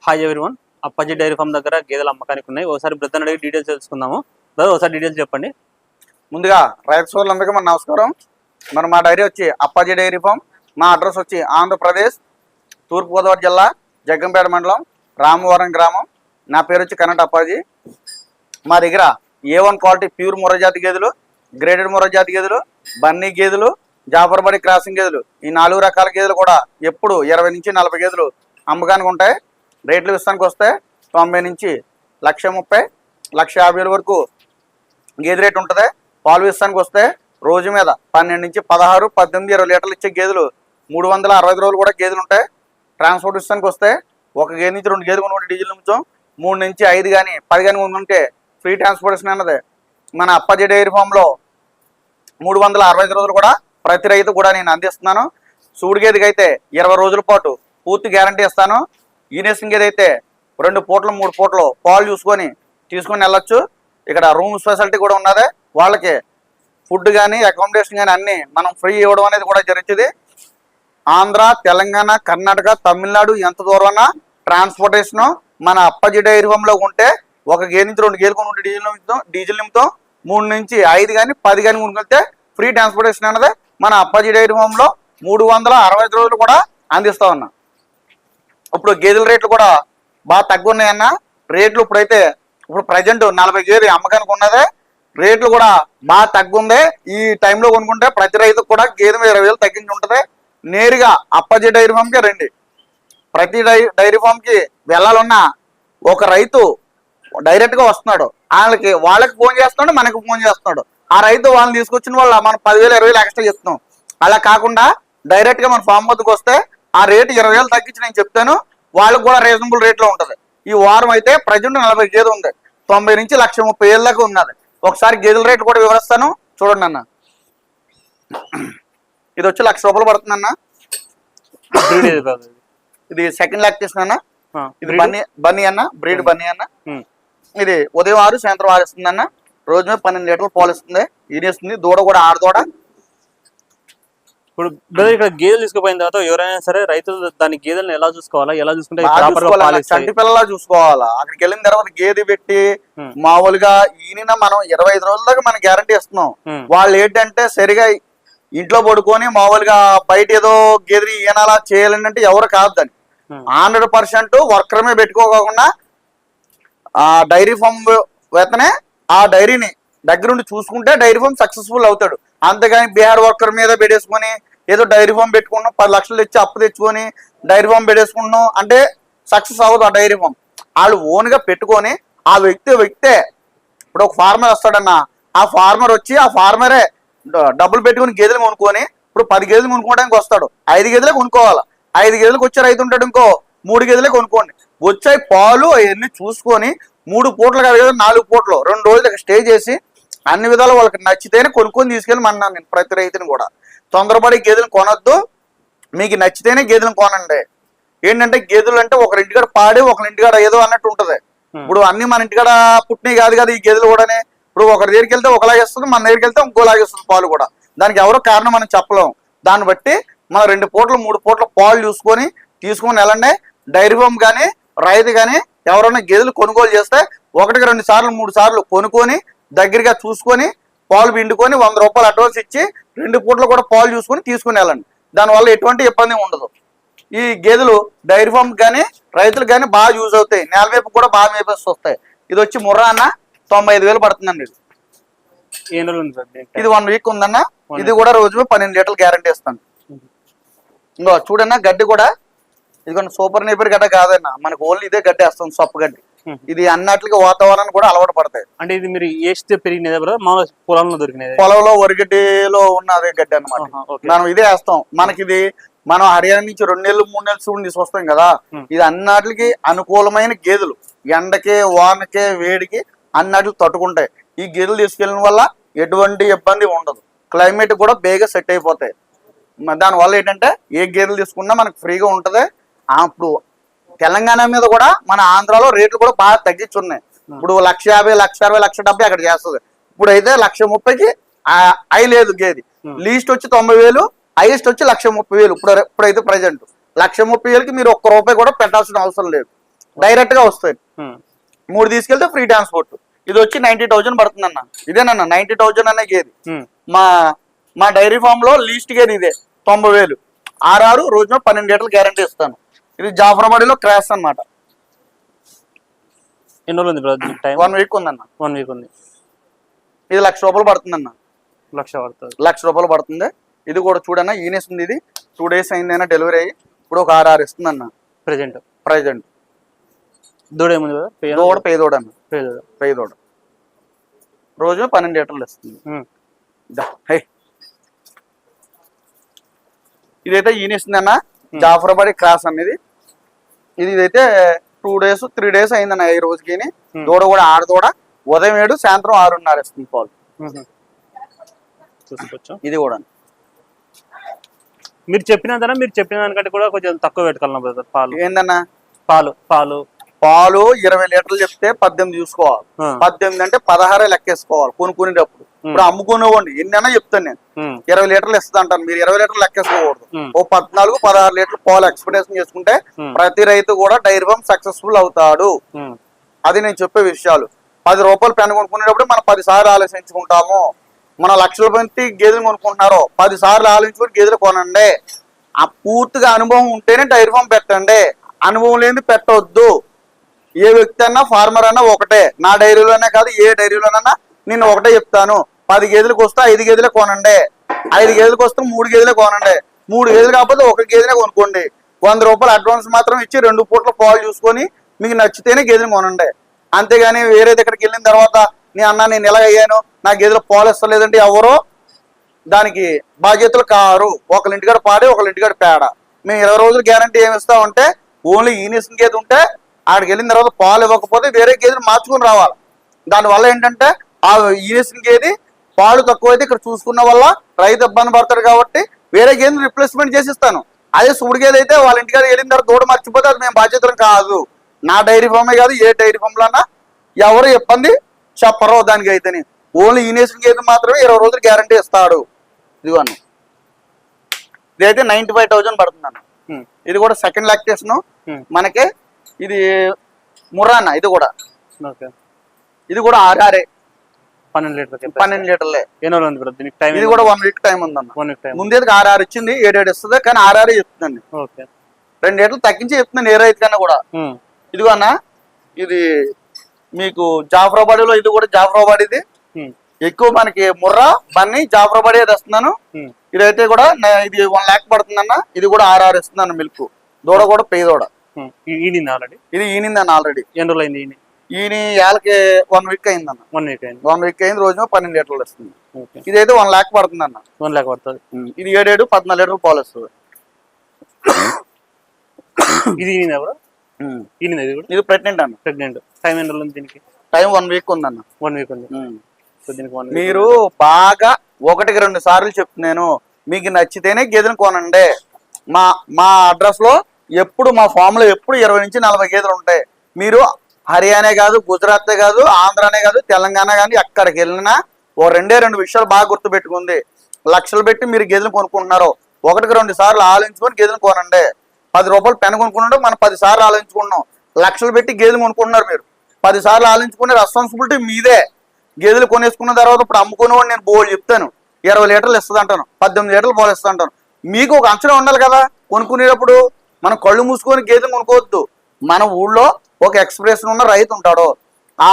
Hi everyone. Appaji dairy farm దగ్గర గేదెల అమ్మకానికి ఉన్నాయి. ఒకసారి బ్రదర్ అడిగి డీటెయిల్స్ తెలుసుకుందాము. బ్రదర్ ఒకసారి డీటెయిల్స్ చెప్పండి. ముందుగా రైతు సోదరులందరికీ మన నమస్కారం. మా డైరీ వచ్చి అప్పాజీ డైరీ ఫామ్. మా అడ్రస్ వచ్చి ఆంధ్రప్రదేశ్ తూర్పుగోదావరి జిల్లా జగ్గంపేట మండలం రామవరం గ్రామం. నా పేరు వచ్చి కన్నట అప్పాజీ. మా దగ్గర A1 క్వాలిటీ ప్యూర్ ముర్రజాతి గేదెలు, గ్రేడెడ్ ముర్రజాతి గేదెలు, బన్నీ గేదెలు, జాఫర్బడి క్రాసింగ్ గేదెలు, ఈ 4 రకాల గేదెలు కూడా ఎప్పుడు 20 నుంచి 40 గేదెలు అమ్మకానికి ఉంటాయి. రేట్లు విషయానికి వస్తే 90 నుంచి 1,30,000, 1,50,000 వరకు గేదె రేటు ఉంటుంది. పాలు విషయానికి వస్తే రోజు మీద 12 నుంచి 16, 18, 20 లీటర్లు ఇచ్చే గేదెలు 360 రోజులు కూడా గేదెలు ఉంటాయి. ట్రాన్స్పోర్ట్ విషయానికి వస్తే ఒక గేదె నుంచి 2 గేదెలు కొనుక్కుంటే డీజిల్ నిమిషం 3 నుంచి 5 కానీ 10 కానీ కొనుక్కుంటే ఫ్రీ ట్రాన్స్పోర్టేషన్ అన్నది మన అప్పాజీ డైరీ ఫామ్లో 365 రోజులు కూడా ప్రతి రైతు కూడా నేను అందిస్తున్నాను. సూడి గేదెకి అయితే 20 రోజుల పాటు పూర్తి గ్యారంటీ ఇస్తాను. ఈనేసింగ్ గేదె అయితే 2 పూటలు 3 పూటలు పాలు చూసుకొని తీసుకొని వెళ్ళొచ్చు. ఇక్కడ రూమ్ ఫెసిలిటీ కూడా ఉన్నది. వాళ్ళకి ఫుడ్ కానీ అకామిడేషన్ కానీ అన్నీ మనం ఫ్రీ ఇవ్వడం అనేది కూడా జరుగుతుంది. ఆంధ్ర, తెలంగాణ, కర్ణాటక, తమిళనాడు ఎంత దూరమైనా ట్రాన్స్పోర్టేషను మన అప్పాజీ డైరీ ఫామ్లో ఉంటే ఒక గేదె నుంచి 2 గేదెలు కొనుక్కుంటే డీజిల్ నిమిత్తం 3 నుంచి 5 కానీ 10 కానీ కొనుక్కెళ్తే ఫ్రీ ట్రాన్స్పోర్టేషన్ అన్నది మన అప్పాజీ డైరీ ఫామ్లో 365 రోజులు కూడా అందిస్తా ఉన్నా. ఇప్పుడు గేదెల రేట్లు కూడా బాగా తగ్గున్నాయన్న. రేట్లు ఇప్పుడు ప్రజెంట్ 40 గేదె అమ్మకానికి ఉన్నదే. రేట్లు కూడా బాగా తగ్గుంది. ఈ టైంలో కొనుక్కుంటే ప్రతి రైతుకు కూడా గేదె మీద 20,000 తగ్గించి ఉంటుంది. నేరుగా అప్పాజీ డైరీ ఫామ్కి రండి. ప్రతి డైరీ ఫామ్కి వెళ్ళాలన్నా ఒక రైతు డైరెక్ట్గా వస్తున్నాడు. వాళ్ళకి ఫోన్ చేస్తున్నాడు, మనకి ఫోన్ చేస్తున్నాడు. ఆ రైతు వాళ్ళని తీసుకొచ్చిన వాళ్ళ మనం 10,000, 20,000 ఎక్స్ట్రా చెప్తున్నాం. అలా కాకుండా డైరెక్ట్గా మన ఫామ్ వద్దకు వస్తే ఆ రేటు 20,000 తగ్గించి నేను చెప్తాను. వాళ్ళకి కూడా రీజనబుల్ రేట్లో ఉంటుంది. ఈ వారం అయితే ప్రజెంట్ 40 గేదె ఉంది. 90 నుంచి 1,30,000 దాకా ఉన్నది. ఒకసారి గేదెల రేట్లు కూడా వివరిస్తాను చూడండి అన్న. ఇది వచ్చి 1,00,000 రూపాయలు పడుతుంది అన్న. ఇది సెకండ్ లాక్టేషన్ అన్న. ఇది బన్నీ అన్న, బ్రీడ్ బన్నీ అన్న. ఇది ఉదయం 6, సాయంత్రం 6 ఇస్తుంది అన్న. రోజు మీద 12 లీటర్లు పాలు ఇస్తుంది. ఈనేస్తుంది. దూడ కూడా ఆడదూడ. ఇప్పుడు బ్రదర్ ఇక్కడ గేదెలు తీసుకుపోయిన తర్వాత ఎవరైనా సరే రైతులు దాని గేదెలను ఎలా చూసుకోవాలా, ఎలా చూసుకుంటే చంటి పిల్లలా చూసుకోవాలా. అక్కడికి వెళ్ళిన తర్వాత గేదె పెట్టి మామూలుగా ఈయన మనం 25 రోజుల దాకా మనం గ్యారంటీ ఇస్తున్నాం. వాళ్ళు ఏంటంటే సరిగా ఇంట్లో పడుకొని మామూలుగా బయట ఏదో గేదెని ఈయనలా చేయాలని అంటే ఎవరు కాదు. దాన్ని 100% వర్కర్మే పెట్టుకోకుండా ఆ డైరీ ఫామ్ వేతనే ఆ డైరీని దగ్గరుండి చూసుకుంటే డైరీ ఫామ్ సక్సెస్ఫుల్ అవుతాడు. అంతేగాని బీహార్ వర్కర్ మీద పెట్టేసుకొని ఏదో డైరీ ఫామ్ పెట్టుకున్నాం 10 లక్షలు తెచ్చి అప్పు తెచ్చుకొని డైరీ ఫామ్ పెట్టేసుకుంటున్నాం అంటే సక్సెస్ అవ్వదు ఆ డైరీ ఫామ్. వాళ్ళు ఓన్గా పెట్టుకొని ఆ వ్యక్తే ఇప్పుడు ఒక ఫార్మర్ వస్తాడన్న. ఆ ఫార్మర్ వచ్చి ఆ ఫార్మరే డబ్బులు పెట్టుకుని గేదెలు కొనుక్కొని ఇప్పుడు 10 గేదెలు కొనుక్కోవడానికి వస్తాడు. 5 గేదెలే కొనుక్కోవాలి. 5 గేదెలకు వచ్చే రైతు ఉంటాడు. ఇంకో 3 గేదెలే కొనుక్కోండి. వచ్చాయి పాలు అవన్నీ చూసుకొని 3 పూటలు కాదు కదా 4 పూటలు 2 రోజులు స్టే చేసి అన్ని విధాలు వాళ్ళకి నచ్చితేనే కొనుక్కొని తీసుకెళ్ళి మన్నాను నేను ప్రతి రైతుని కూడా. తొందరపడి గేదెలు కొనొద్దు. మీకు నచ్చితేనే గేదెలు కొనండి. ఏంటంటే గేదెలు అంటే ఒకరింటికాడ పాడి ఒకరింటికాడ ఏదో అన్నట్టు ఉంటుంది. ఇప్పుడు అన్ని మన ఇంటికాడ పుట్టినవి కాదు కదా ఈ గేదెలు కూడానే. ఇప్పుడు ఒకరి దగ్గరికి వెళ్తే ఒకలాగేస్తుంది, మన దగ్గరికి వెళ్తే ఇంకోలాగేస్తుంది పాలు కూడా. దానికి ఎవరో కారణం మనం చెప్పలేము. దాన్ని బట్టి మనం 2 పూటలు 3 పూటలు పాలు చూసుకొని తీసుకొని వెళ్ళండి. డైరీ ఫామ్ కానీ రైతు కానీ ఎవరైనా గేదెలు కొనుగోలు చేస్తే 1కి 2 సార్లు 3 సార్లు కొనుక్కొని దగ్గరగా చూసుకొని పాలు పిండుకొని 100 రూపాయలు అడ్వాన్స్ ఇచ్చి 2 పూటలు కూడా పాలు చూసుకొని తీసుకుని వెళ్ళండి. దానివల్ల ఎటువంటి ఇబ్బంది ఉండదు. ఈ గేదెలు డైరీ ఫామ్ కానీ రైతులకు కానీ బాగా యూజ్ అవుతాయి. నేల వైపు కూడా బాగా మేపేసి వస్తాయి. ఇది వచ్చి ముర్రా అన్న 95,000 పడుతుందండి. ఇది 1 వీక్ ఉందన్న. ఇది కూడా రోజు 12 లీటర్లు గ్యారంటీ ఇస్తాను. ఇంకో చూడన్నా గడ్డి కూడా ఇది సూపర్ నేపర్ గడ్డ కాదన్న. మనకు ఓన్లీ ఇదే గడ్డి వేస్తాం, సొప్పు గడ్డి. ఇది అన్నట్లుగా వాతావరణానికి కూడా అలవాటు పడతాయి. అంటే ఇది మీరు ఏస్తే పెరిగినది పొలంలో దొరికినది, పొలంలో వరిగడ్డిలో ఉన్న అదే గడ్డి అనమాట. మనం ఇదే వేస్తాం. మనకి ఇది మనం హర్యానా నుంచి 2 నెలలు 3 నెలలు చూడండి తీసుకొస్తాం కదా. ఇది అన్నిటికి అనుకూలమైన గేదెలు. ఎండకే వానకే వేడికి అన్నిటికి తట్టుకుంటాయి. ఈ గేదెలు తీసుకెళ్ళిన వల్ల ఎటువంటి ఇబ్బంది ఉండదు. క్లైమేట్ కూడా బేగా సెట్ అయిపోతాయి. దానివల్ల ఏంటంటే ఏ గేదెలు తీసుకున్నా మనకు ఫ్రీగా ఉంటుంది. ఇప్పుడు తెలంగాణ మీద కూడా మన ఆంధ్రాలో రేట్లు కూడా బాగా తగ్గించున్నాయి. ఇప్పుడు 1,50,000, 1,60,000, 1,70,000 అక్కడ చేస్తుంది. ఇప్పుడైతే 1,30,000కి అయి లేదు గేది. లీస్ట్ వచ్చి 90,000, హైయెస్ట్ వచ్చి 1,30,000. ఇప్పుడైతే ప్రజెంట్ 1,30,000కి మీరు 1 రూపాయి కూడా పెట్టాల్సిన అవసరం లేదు. డైరెక్ట్ గా వస్తాయి. 3 తీసుకెళ్తే ఫ్రీ ట్రాన్స్పోర్ట్. ఇది వచ్చి 90,000 పడుతుంది అన్న. ఇదేనన్న 90,000 అన్న గేది. మా డైరీ ఫామ్ లో లీస్ట్ గేది ఇదే 90,000. ఆర్ఆర్ రోజున 12 లీటర్లు గ్యారంటీ ఇస్తాను. ఇది జాఫరాబాదీలో క్రాస్ అన్నమాట. ఎన్ని రోజులు ఉంది బ్రదర్ టైం? 1 వీక్ ఉందన్న. 1 వీక్ ఉంది. ఇది 1,00,000 రూపాయలు పడుతుంది అన్న. 1,00,000 పడుతుంది. 1,00,000 రూపాయలు పడుతుంది. ఇది కూడా చూడన్న ఈనేస్ ఉంది. ఇది 2 డేస్ అయిందైనా డెలివరీ అయ్యి ఇప్పుడు ఒక 6 ఇస్తుంది అన్న. ప్రెజెంట్ దూడ ఏముంది కదా? దూడ పేదోడ అన్న. పేదోడ రోజు 12 లీటర్లు ఇస్తుంది. ఇదైతే ఈనేస్తుంది అన్న. జాఫరాబాదీ క్రాస్ అనేది. ఇదైతే 2 డేస్ 3 డేస్ అయిందన్న ఈ రోజుకి. దూడ కూడా ఆడదూడ. ఉదయం 7 సాయంత్రం 6:30 ఇస్తుంది పాలు. చూసుకోవచ్చు. ఇది కూడా మీరు చెప్పిన దానికంటే కూడా కొంచెం తక్కువ పెట్టుకోవాలి బ్రదర్. పాలు ఏందన్నా? పాలు 20 లీటర్లు చెప్తే 18 చూసుకోవాలి. 18 అంటే 16 లెక్కేసుకోవాలి కొనుక్కునేటప్పుడు. ఇప్పుడు అమ్ముకునేవ్వండి ఎన్నైనా చెప్తాను నేను. 20 లీటర్లు ఇస్తుంది అంటాను. మీరు 20 లీటర్లు లెక్కేసుకోకూడదు. ఓ 14-16 లీటర్లు పాలు ఎక్స్పెక్టేషన్ చేసుకుంటే ప్రతి రైతు కూడా డైరీ ఫామ్ సక్సెస్ఫుల్ అవుతాడు. అది నేను చెప్పే విషయాలు. 10 రూపాయలు పెన్ కొనుక్కునేటప్పుడు మనం 10 సార్లు ఆలోచించుకుంటాము. మన 1,00,000 మంది గేదెలు కొనుక్కుంటున్నారు. 10 సార్లు ఆలోచించుకుని గేదెలు కొనండి. ఆ పూర్తిగా అనుభవం ఉంటేనే డైరీ ఫామ్ పెట్టండి. అనుభవం లేని పెట్టవద్దు. ఏ వ్యక్తి అన్నా ఫార్మర్ అన్నా ఒకటే. నా డైరీలోనే కాదు ఏ డైరీలోనన్నా నేను ఒకటే చెప్తాను. 10 గేదెలకు వస్తే 5 గేదెలే కొనండి. 5 గేదెలకు వస్తే 3 గేదెలే కొనండి. 3 గేదెలు కాకపోతే 1 గేదెనే కొనుక్కోండి. 100 రూపాయలు అడ్వాన్స్ మాత్రం ఇచ్చి 2 పూట్ల పాలు చూసుకొని మీకు నచ్చితేనే గేదెలు కొనండి. అంతేగాని వేరే దగ్గరికి వెళ్ళిన తర్వాత నేను ఎలా అయ్యాను, నా గేదెలు పాలు ఇస్తలేదంటే ఎవరో దానికి బాధ్యతలు కారు. ఒకరింటికాడ పాడి ఒకరింటికాడ పేడ. మేము 20 రోజులు గ్యారంటీ ఏమి ఇస్తామంటే ఓన్లీ ఈనేసిన గేదె ఉంటే ఆడికి వెళ్ళిన తర్వాత పాలు ఇవ్వకపోతే వేరే గేదెలు మార్చుకుని రావాలి. దానివల్ల ఏంటంటే ఆ ఈనేసిన గేదె పాలు తక్కువైతే ఇక్కడ చూసుకున్న వల్ల రైతు ఇబ్బంది పడతాడు. కాబట్టి వేరే గేదెలు రిప్లేస్మెంట్ చేసిస్తాను. అదే సుడి గేదె అయితే వాళ్ళ ఇంటికాడ వెళ్ళిన తర్వాత దూడ మర్చిపోతే అది మేము బాధ్యతలు కాదు. నా డైరీ ఫామే కాదు ఏ డైరీ ఫామ్లో అన్నా ఎవరు ఇబ్బంది చెప్పరు. దానికి అయితేనే ఓన్లీ ఈనేసిన గేదె మాత్రమే 20 రోజులు గ్యారంటీ ఇస్తాడు. ఇదిగోను ఇదైతే 95,000 పడుతుంది అన్న. ఇది కూడా సెకండ్ లాక్టేషన్ మనకి. ఇది ముర్రా అన్న. ఇది కూడా ఆర్ఆర్ఏ 12 లీటర్లే. ఇది కూడా 1 వీక్ టైం ఉందన్న. ముందేది 6 ఇచ్చింది 7 ఇస్తుంది. కానీ ఆర్ఆర్ఏ చెప్తుందండి. 2 లీటర్లు తగ్గించి చెప్తున్నాను ఏ రైతు కన్నా కూడా. ఇదిగో అన్న ఇది మీకు జాఫరాబాడీలో. ఇది కూడా జాఫరాబాడీది ఎక్కువ మనకి ముర్రా బన్నీ జాఫరాబాడీ అది వస్తున్నాను. ఇదైతే కూడా ఇది 1 లాక్ పడుతుంది అన్న. ఇది కూడా 6 ఇస్తుందన్న మిల్క్. దూడ కూడా పేదోడ. ఇది ఈనిందన్న ఆల్రెడీ. ఈయన ఏళ్ళకి 1 వీక్ అయిందన్న. 1 వీక్ అయింది. రోజు 12 లీటర్లు వస్తుంది. ఇదైతే 1 లాక్ పడుతుంది అన్న. 1 లాక్ పడుతుంది. ఇది 7 14 లీటర్లు పాలు వస్తుంది. ఇది ప్రెగ్నెంట్ అన్న. టైం ఎన్ని రోజులు ఉంది దీనికి? టైం 1 వీక్ ఉందన్న. 1 వీక్ ఉంది. మీరు బాగా 1-2 సార్లు చెప్తున్నాను. మీకు నచ్చితేనే గేదెలు కొనండి. మా అడ్రస్ లో ఎప్పుడు మా ఫామ్ లో ఎప్పుడు 20 నుంచి 40 గేదెలు ఉంటాయి. మీరు హర్యానా కాదు, గుజరాత్ కాదు, ఆంధ్రానే కాదు, తెలంగాణ కానీ ఎక్కడికి వెళ్ళినా 2 విషయాలు బాగా గుర్తు పెట్టుకుంది. లక్షలు పెట్టి మీరు గేదెలు కొనుక్కుంటున్నారు. 1-2 సార్లు ఆలోచించుకొని గేదెలు కొనండి. 10 రూపాయలు పెన్ కొనుక్కుంటే మనం 10 సార్లు ఆలోచించుకున్నాం. లక్షలు పెట్టి గేదెలు కొనుక్కుంటున్నారు. మీరు 10 సార్లు ఆలోచించుకునే రెస్పాన్సిబిలిటీ మీదే. గేదెలు కొనేసుకున్న తర్వాత ఇప్పుడు అమ్ముకునేవాడు నేను బోల్ చెప్తాను 20 లీటర్లు ఇస్తుంది అంటాను, 18 లీటర్లు పాలు ఇస్తుంది అంటాను. మీకు ఒక అంచనా ఉండాలి కదా. కొనుక్కునేటప్పుడు మనం కళ్ళు మూసుకొని గేదెలు కొనుక్కోవద్దు. మన ఊళ్ళో ఒక ఎక్స్ప్రెస్ ఉన్న రైతు ఉంటాడు. ఆ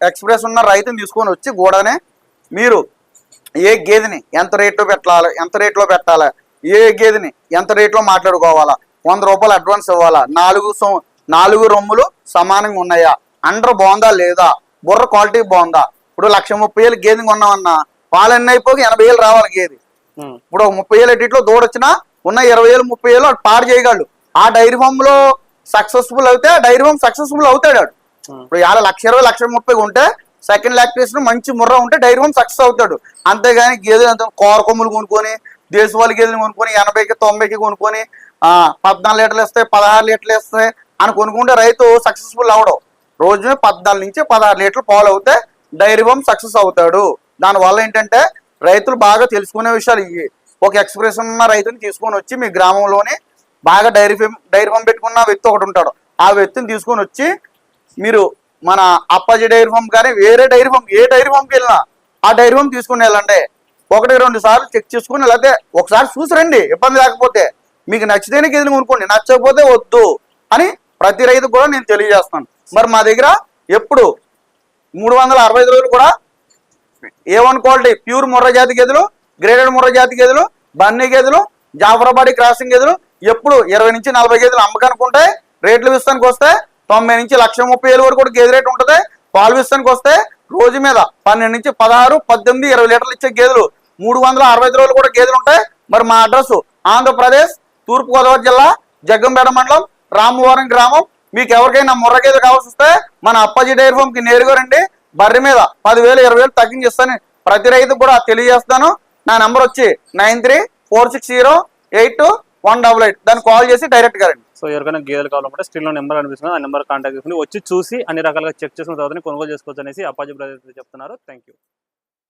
ఎక్స్ప్రెస్ ఉన్న రైతుని తీసుకొని వచ్చి కూడానే మీరు ఏ గేదెని ఎంత రేట్లో పెట్టాలి, ఏ గేదెని ఎంత రేట్లో మాట్లాడుకోవాలా, 100 రూపాయలు అడ్వాన్స్ ఇవ్వాలా, 4 రొమ్ములు సమానంగా ఉన్నాయా, అండర్ బాగుందా లేదా, బుర్ర క్వాలిటీ బాగుందా. ఇప్పుడు 1,30,000 గేదె కొన్నామన్నా పాలు ఎన్ని అయిపోయి 80,000 రావాలి గేదె. ఇప్పుడు 30,000 ఎట్టిట్లో దూడొచ్చినా ఉన్న 20,000 30,000 పాడు చేయగలడు. ఆ డైరీ ఫామ్ లో సక్సెస్ఫుల్ అయితే డైరీ ఫామ్ సక్సెస్ఫుల్ అవుతాడు. ఇప్పుడు 1,20,000 1,30,000 ఉంటే సెకండ్ లాక్టేషన్ మంచి ముర్ర ఉంటే డైరీ ఫామ్ సక్సెస్ అవుతాడు. అంతేగాని గేదెలు కోర కొమ్ములు కొనుక్కొని దేశవాళీ గేదెలు కొనుక్కొని 80కి 90కి కొనుక్కొని 14 లీటర్లు ఇస్తాయి 16 లీటర్లు ఇస్తాయి అని కొనుక్కుంటే రైతు సక్సెస్ఫుల్ అవడం. రోజు 14 నుంచి 16 లీటర్లు పాలు అవుతే డైరీ ఫామ్ సక్సెస్ అవుతాడు. దానివల్ల ఏంటంటే రైతులు బాగా తెలుసుకునే విషయాలు ఇవి. ఒక ఎక్స్ప్రెషన్ ఉన్న రైతుని తీసుకొని వచ్చి మీ గ్రామంలోనే బాగా డైరీ ఫామ్ పెట్టుకున్న వ్యక్తి ఒకటి ఉంటాడు. ఆ వ్యక్తిని తీసుకొని వచ్చి మీరు మన అప్పాజీ డైరీ ఫామ్ కానీ వేరే డైరీ ఫామ్ ఏ డైరీ ఫామ్కి వెళ్ళినా ఆ డైరీ ఫామ్ తీసుకుని వెళ్ళండి. 1-2 సార్లు చెక్ చేసుకుని లేకపోతే ఒకసారి చూసి రండి. ఇబ్బంది లేకపోతే మీకు నచ్చితేనే గేదెలు కొనుక్కోండి, నచ్చకపోతే వద్దు అని ప్రతి రైతు కూడా నేను తెలియజేస్తాను. మరి మా దగ్గర ఎప్పుడు 365 రోజులు కూడా A1 క్వాలిటీ ప్యూర్ ముర్రా జాతి గేదెలు, గ్రేడెడ్ ముర్రా జాతి గేదెలు, బన్నీ గేదెలు, జాఫరాబాదీ క్రాసింగ్ గేదెలు ఎప్పుడు 20 నుంచి 40 గేదెలు అమ్మకానికి ఉంటాయి. రేట్లు విస్తానికి వస్తే 90 నుంచి 1,30,000 వరకు కూడా గేదె రేటు ఉంటుంది. పాలు విస్తానికి వస్తే రోజు మీద 12 నుంచి 16, 18, 20 లీటర్లు ఇచ్చే గేదెలు 365 రోజులు కూడా గేదెలు ఉంటాయి. మరి మా అడ్రస్ ఆంధ్రప్రదేశ్ తూర్పుగోదావరి జిల్లా జగ్గంపేట మండలం రామవరం గ్రామం. మీకు ఎవరికైనా ముర్ర గేదెలు కావాల్సి వస్తే మన అప్పాజీ డైరీ ఫామ్ కి నేరుగా రండి. బర్రె మీద 10,000, 20,000 తగ్గించిస్తాను ప్రతి రైతు కూడా తెలియజేస్తాను. నా నెంబర్ వచ్చి 9346082188. దాన్ని కాల్ చేసి డైరెక్ట్ గా రండి. సో ఎవరికైనా గేదెలు కావాలంటే స్క్రీన్ లో నెంబర్ అనిపిస్తుంది, ఆ నెంబర్ కాంటాక్ట్ చేసుకుని వచ్చి చూసి అన్ని రకాలుగా చెక్ చేసుకున్న తర్వాత కొనుగోలు చేసుకోవచ్చు అనేసి అప్పాజీ బ్రదర్స్ చెప్తున్నారు. Thank you.